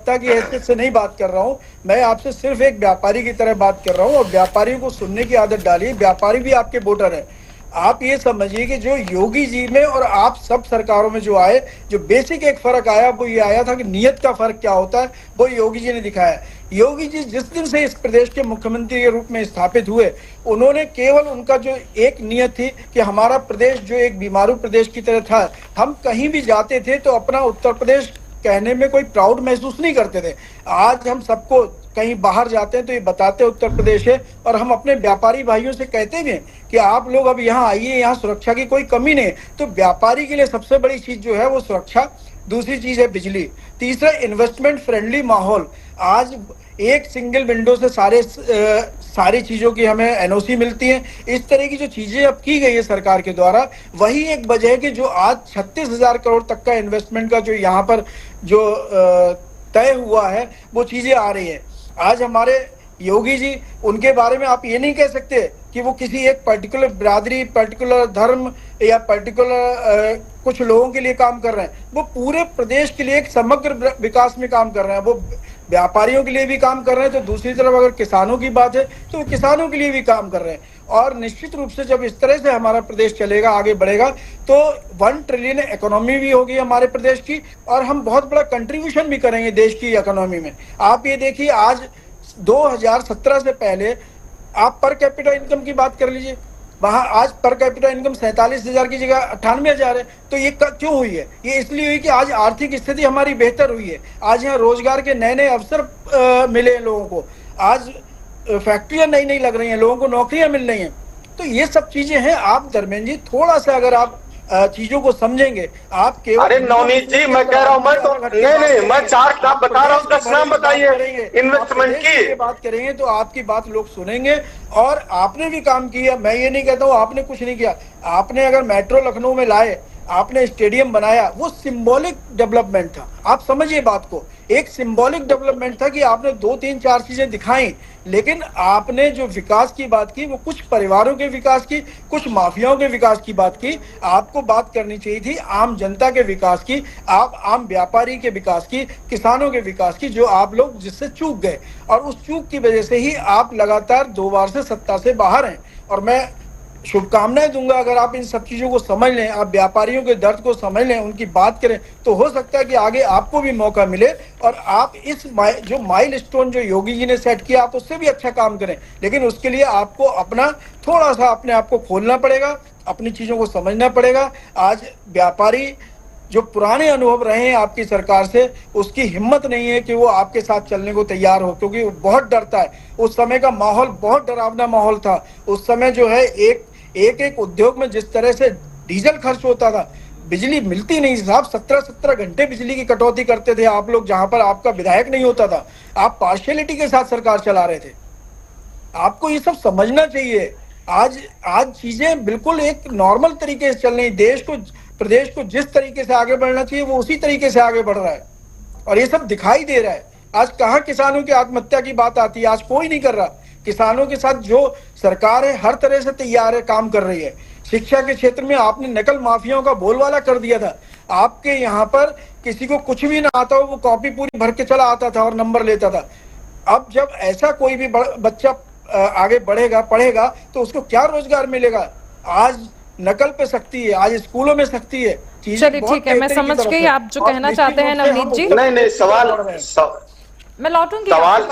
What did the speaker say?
वक्ता की हैसियत से नहीं बात कर रहा हूँ, मैं आपसे सिर्फ एक व्यापारी की तरह बात कर रहा हूँ। और व्यापारियों को सुनने की आदत डालिए, व्यापारी भी आपके वोटर है। आप ये समझिए कि जो योगी जी में और आप सब सरकारों में जो आए, जो बेसिक एक फर्क आया वो ये आया था कि नियत का फर्क क्या होता है, वो योगी जी ने दिखाया। योगी जी जिस दिन से इस प्रदेश के मुख्यमंत्री के रूप में स्थापित हुए, उन्होंने केवल उनका जो एक नियत थी कि हमारा प्रदेश जो एक बीमारू प्रदेश की तरह था, हम कहीं भी जाते थे तो अपना उत्तर प्रदेश कहने में कोई प्राउड महसूस नहीं करते थे। आज हम सबको कहीं बाहर जाते हैं तो ये बताते उत्तर प्रदेश है, और हम अपने व्यापारी भाइयों से कहते भी हैं कि आप लोग अब यहाँ आइए, यहाँ सुरक्षा की कोई कमी नहीं है। तो व्यापारी के लिए सबसे बड़ी चीज जो है वो सुरक्षा, दूसरी चीज है बिजली, तीसरा इन्वेस्टमेंट फ्रेंडली माहौल। आज एक सिंगल विंडो से सारी चीजों की हमें एनओसी मिलती है। इस तरह की जो चीजें अब की गई है सरकार के द्वारा, वही एक वजह है कि जो आज 36,000 करोड़ तक का इन्वेस्टमेंट का जो यहाँ पर जो तय हुआ है वो चीजें आ रही है। आज हमारे योगी जी, उनके बारे में आप ये नहीं कह सकते कि वो किसी एक पर्टिकुलर बिरादरी, पर्टिकुलर धर्म या पर्टिकुलर कुछ लोगों के लिए काम कर रहे हैं। वो पूरे प्रदेश के लिए एक समग्र विकास में काम कर रहे हैं। वो व्यापारियों के लिए भी काम कर रहे हैं, तो दूसरी तरफ अगर किसानों की बात है तो किसानों के लिए भी काम कर रहे हैं। और निश्चित रूप से जब इस तरह से हमारा प्रदेश चलेगा, आगे बढ़ेगा, तो 1 ट्रिलियन इकोनॉमी भी होगी हमारे प्रदेश की, और हम बहुत बड़ा कंट्रीब्यूशन भी करेंगे देश की इकोनॉमी में। आप ये देखिए, आज 2017 से पहले आप पर कैपिटा इनकम की बात कर लीजिए, वहां आज पर कैपिटा इनकम 47,000 की जगह 98,000 है। तो ये क्यों हुई है? ये इसलिए हुई कि आज आर्थिक स्थिति हमारी बेहतर हुई है। आज यहाँ रोजगार के नए नए अवसर मिले हैं लोगों को, आज फैक्ट्रियां नई नई लग रही हैं, लोगों को नौकरियां मिल रही हैं। तो ये सब चीजें हैं। आप धर्मेंद्र जी थोड़ा सा अगर आप चीजों को समझेंगे, आप केवल, अरे नवनीत जी, मैं कह रहा हूँ, मैं तो नहीं, मैं 4 किताब बता रहा हूँ, 10 नाम बताइए इन्वेस्टमेंट की। बात करेंगे तो आपकी बात लोग सुनेंगे। और आपने भी काम किया, मैं ये नहीं कहता हूँ आपने कुछ नहीं किया। आपने अगर मेट्रो लखनऊ में लाए, आपने स्टेडियम बनाया, वो सिंबॉलिक डेवलपमेंट था। आप समझिए बात को, एक सिंबॉलिक डेवलपमेंट था कि आपने 2, 3, 4 चीजें दिखाई। लेकिन आपने जो विकास की बात की, वो कुछ परिवारों के विकास की, कुछ माफियाओं के विकास की बात की। आपको बात करनी चाहिए थी आम जनता के विकास की, आप आम व्यापारी के विकास की, किसानों के विकास की, जो आप लोग जिससे चूक गए। और उस चूक की वजह से ही आप लगातार 2 बार से सत्ता से बाहर हैं। और मैं शुभकामनाएं दूंगा, अगर आप इन सब चीजों को समझ लें, आप व्यापारियों के दर्द को समझ लें, उनकी बात करें, तो हो सकता है कि आगे आपको भी मौका मिले और आप इस जो माइलस्टोन जो योगी जी ने सेट किया, आप उससे भी अच्छा काम करें। लेकिन उसके लिए आपको अपना थोड़ा सा अपने आप को खोलना पड़ेगा, अपनी चीजों को समझना पड़ेगा। आज व्यापारी जो पुराने अनुभव रहे हैं आपकी सरकार से, उसकी हिम्मत नहीं है कि वो आपके साथ चलने को तैयार हो, क्योंकि वो बहुत डरता है। उस समय का माहौल बहुत डरावना माहौल था। उस समय जो है एक उद्योग में जिस तरह से डीजल खर्च होता था, बिजली मिलती नहीं साहब, 17 घंटे बिजली की कटौती करते थे आप लोग, जहां पर आपका विधायक नहीं होता था। आप पार्शियलिटी के साथ सरकार चला रहे थे। आपको ये सब समझना चाहिए। आज चीजें बिल्कुल एक नॉर्मल तरीके से चल रही। प्रदेश को जिस तरीके से आगे बढ़ना चाहिए वो उसी तरीके से आगे बढ़ रहा है, और ये सब दिखाई दे रहा है। आज कहाँ किसानों की आत्महत्या की बात आती है? आज कोई नहीं कर रहा। किसानों के साथ जो सरकार है हर तरह से तैयार है, काम कर रही है। शिक्षा के क्षेत्र में आपने नकल माफियाओं का बोलबाला कर दिया था। आपके यहाँ पर किसी को कुछ भी ना आता हो, वो कॉपी पूरी भर के चला आता था और नंबर लेता था। अब जब ऐसा कोई भी बच्चा आगे बढ़ेगा, पढ़ेगा, तो उसको क्या रोजगार मिलेगा? आज नकल पे सख्ती है, आज स्कूलों में सख्ती है। चलिए ठीक है, मैं समझ गई आप जो कहना चाहते हैं नवनीत जी। नहीं, सवाल मैं लौटूंगी।